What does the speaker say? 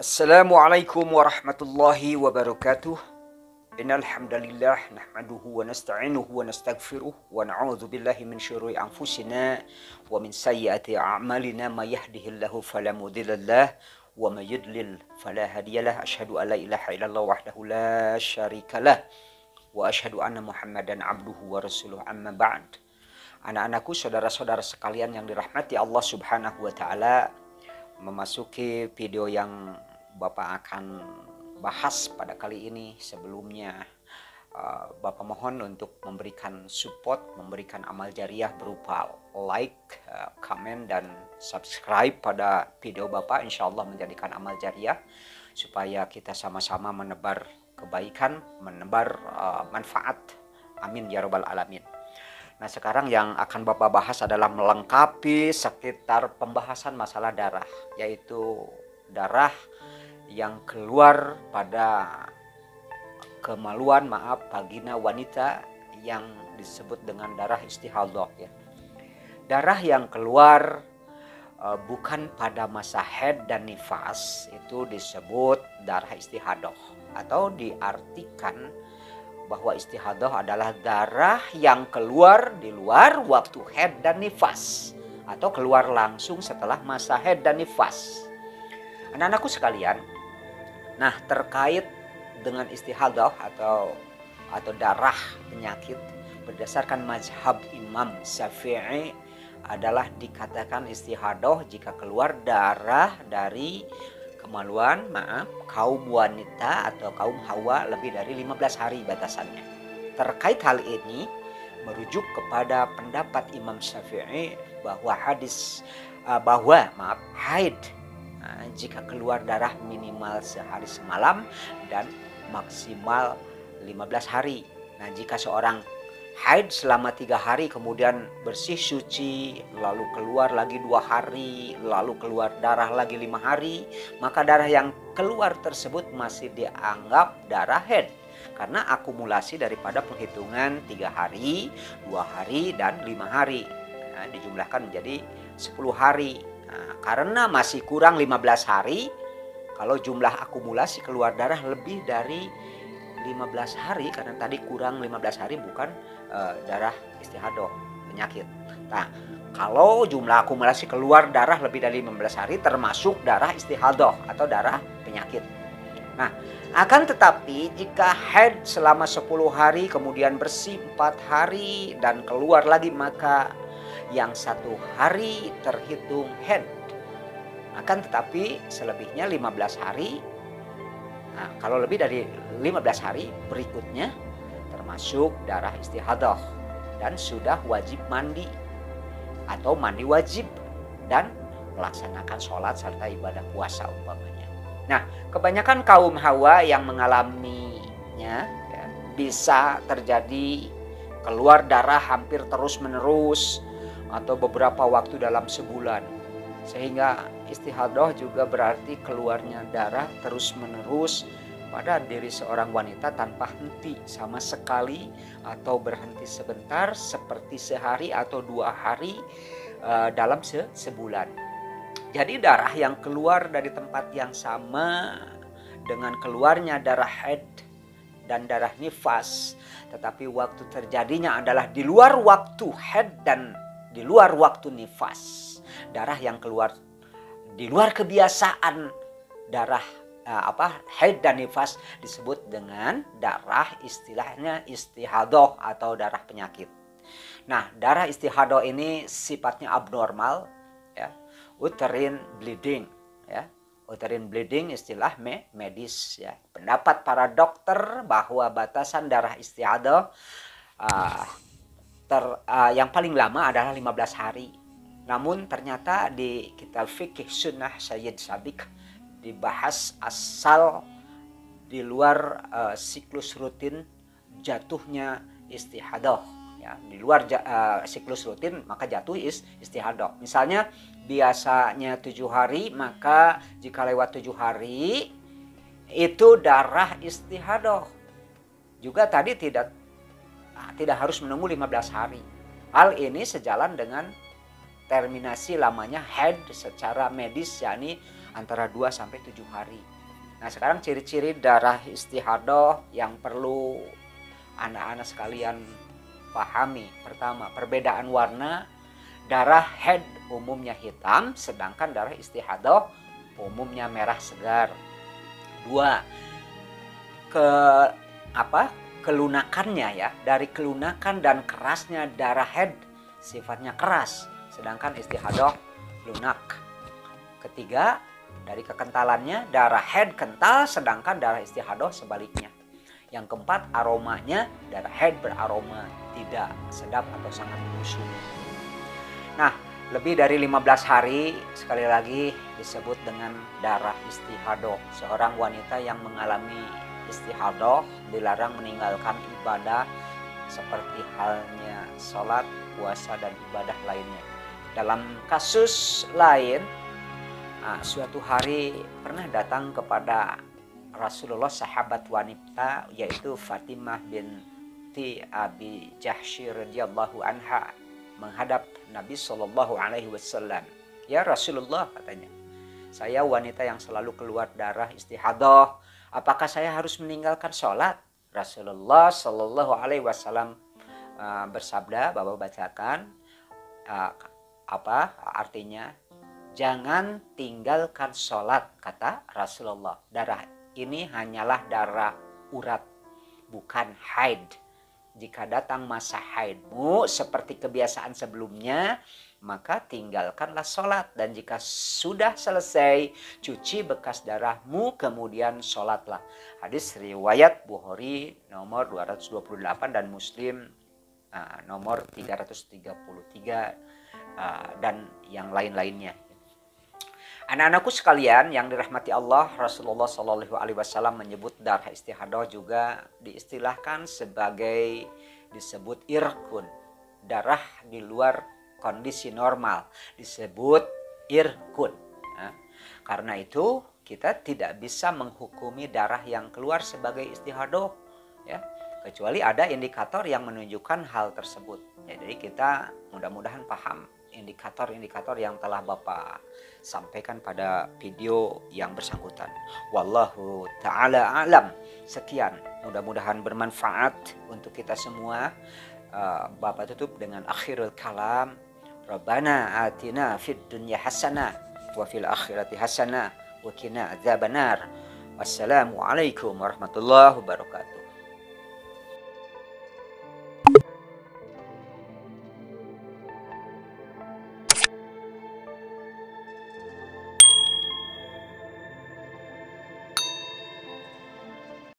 Assalamualaikum warahmatullahi wabarakatuh. Innal hamdalillah nahmaduhu wa nasta'inuhu wa nastaghfiruh wa na'udzu billahi min syururi anfusina wa min sayyiati a'malina may yahdihillahu fala mudhillalah wa may yudlil fala hadiyalah. Asyhadu an la ilaha illallah wahdahu la syarikalah wa asyhadu anna Muhammadan abduhu wa rasuluh, amma ba'd. Anak-anakku, saudara-saudara sekalian yang dirahmati Allah Subhanahu wa taala, memasuki video yang Bapak akan bahas pada kali ini. Sebelumnya Bapak mohon untuk memberikan support, memberikan amal jariah berupa like, komen, dan subscribe pada video Bapak. Insya Allah menjadikan amal jariah supaya kita sama-sama menebar kebaikan, menebar manfaat. Amin ya rabbal alamin. Nah, sekarang yang akan Bapak bahas adalah melengkapi sekitar pembahasan masalah darah, yaitu darah yang keluar pada kemaluan, vagina wanita yang disebut dengan darah istihadhah ya. Darah yang keluar bukan pada masa haid dan nifas itu disebut darah istihadhah, atau diartikan bahwa istihadhah adalah darah yang keluar di luar waktu haid dan nifas, atau keluar langsung setelah masa haid dan nifas. Anak-anakku sekalian, nah terkait dengan istihadhah atau darah penyakit, berdasarkan mazhab Imam Syafi'i adalah dikatakan istihadhah jika keluar darah dari kemaluan kaum wanita atau kaum hawa lebih dari 15 hari batasannya. Terkait hal ini merujuk kepada pendapat Imam Syafi'i bahwa haid jika keluar darah minimal sehari semalam dan maksimal 15 hari. Nah, jika seorang haid selama 3 hari kemudian bersih suci, lalu keluar lagi 2 hari, lalu keluar darah lagi 5 hari, maka darah yang keluar tersebut masih dianggap darah haid, karena akumulasi daripada penghitungan 3 hari, 2 hari, dan 5 hari. Nah, dijumlahkan menjadi 10 hari. Nah, karena masih kurang 15 hari, kalau jumlah akumulasi keluar darah lebih dari 15 hari, karena tadi kurang 15 hari bukan darah istihadhah penyakit. Nah, kalau jumlah akumulasi keluar darah lebih dari 15 hari termasuk darah istihadhah atau darah penyakit. Nah, akan tetapi jika haid selama 10 hari kemudian bersih 4 hari dan keluar lagi, maka yang 1 hari terhitung haid. Akan tetapi selebihnya 15 hari. Nah, kalau lebih dari 15 hari berikutnya termasuk darah istihadhah dan sudah wajib mandi atau mandi wajib dan melaksanakan sholat serta ibadah puasa umpamanya. Nah, kebanyakan kaum hawa yang mengalaminya ya, bisa terjadi keluar darah hampir terus menerus atau beberapa waktu dalam sebulan, sehingga istihadhah juga berarti keluarnya darah terus menerus pada diri seorang wanita tanpa henti sama sekali atau berhenti sebentar seperti sehari atau 2 hari dalam sebulan. Jadi darah yang keluar dari tempat yang sama dengan keluarnya darah haid dan darah nifas, tetapi waktu terjadinya adalah di luar waktu haid dan di luar waktu nifas. Darah yang keluar di luar kebiasaan darah haid dan nifas disebut dengan darah, istilahnya istihadhah atau darah penyakit. Nah, darah istihadhah ini sifatnya abnormal ya, uterine bleeding ya. Uterine bleeding istilah medis ya. Pendapat para dokter bahwa batasan darah istihadhah yang paling lama adalah 15 hari. Namun ternyata di kitab fikih sunnah Sayyid Sabiq dibahas asal di luar siklus rutin jatuhnya istihadhah ya. Di luar siklus rutin maka jatuh istihadhah. Misalnya biasanya 7 hari, maka jika lewat 7 hari itu darah istihadhah. Juga tadi tidak harus menunggu 15 hari. Hal ini sejalan dengan terminasi lamanya haid secara medis, yakni antara 2 sampai 7 hari. Nah, sekarang ciri-ciri darah istihadah yang perlu anak-anak sekalian pahami. Pertama, perbedaan warna. Darah haid umumnya hitam, sedangkan darah istihadah umumnya merah segar. Dua, ke kelunakannya ya. Dari kelunakan dan kerasnya darah haid sifatnya keras, sedangkan istihadah lunak. Ketiga, dari kekentalannya, darah haid kental, sedangkan darah istihadah sebaliknya. Yang keempat, aromanya, darah haid beraroma tidak sedap atau sangat busuk. Nah, lebih dari 15 hari, sekali lagi disebut dengan darah istihadah. Seorang wanita yang mengalami istihadah dilarang meninggalkan ibadah seperti halnya sholat, puasa, dan ibadah lainnya. Dalam kasus lain, suatu hari pernah datang kepada Rasulullah sahabat wanita, yaitu Fatimah binti Abi Jahsy radhiyallahu anha, menghadap Nabi Shallallahu Alaihi Wasallam. Ya Rasulullah, katanya, saya wanita yang selalu keluar darah istihadah. Apakah saya harus meninggalkan sholat? Rasulullah Shallallahu Alaihi Wasallam bersabda, Bapak bacakan apa artinya? Jangan tinggalkan sholat, kata Rasulullah. Darah ini hanyalah darah urat, bukan haid. Jika datang masa haidmu seperti kebiasaan sebelumnya, maka tinggalkanlah sholat. Dan jika sudah selesai, cuci bekas darahmu, kemudian sholatlah. Hadis riwayat Bukhari nomor 228 dan Muslim nomor 333 dan yang lain-lainnya. Anak-anakku sekalian yang dirahmati Allah, Rasulullah Shallallahu Alaihi Wasallam menyebut darah istihadah juga diistilahkan sebagai disebut irkun, darah di luar kondisi normal, disebut irkun. Nah, karena itu kita tidak bisa menghukumi darah yang keluar sebagai istihadah, ya, kecuali ada indikator yang menunjukkan hal tersebut. Ya, jadi kita mudah-mudahan paham indikator-indikator yang telah Bapak sampaikan pada video yang bersangkutan. Wallahu ta'ala alam. Sekian, mudah-mudahan bermanfaat untuk kita semua. Bapak tutup dengan akhirul kalam. Rabbana atina fid dunya hasanah wa fil akhirati hasanah wa qina adzabannar. Wassalamualaikum warahmatullahi wabarakatuh.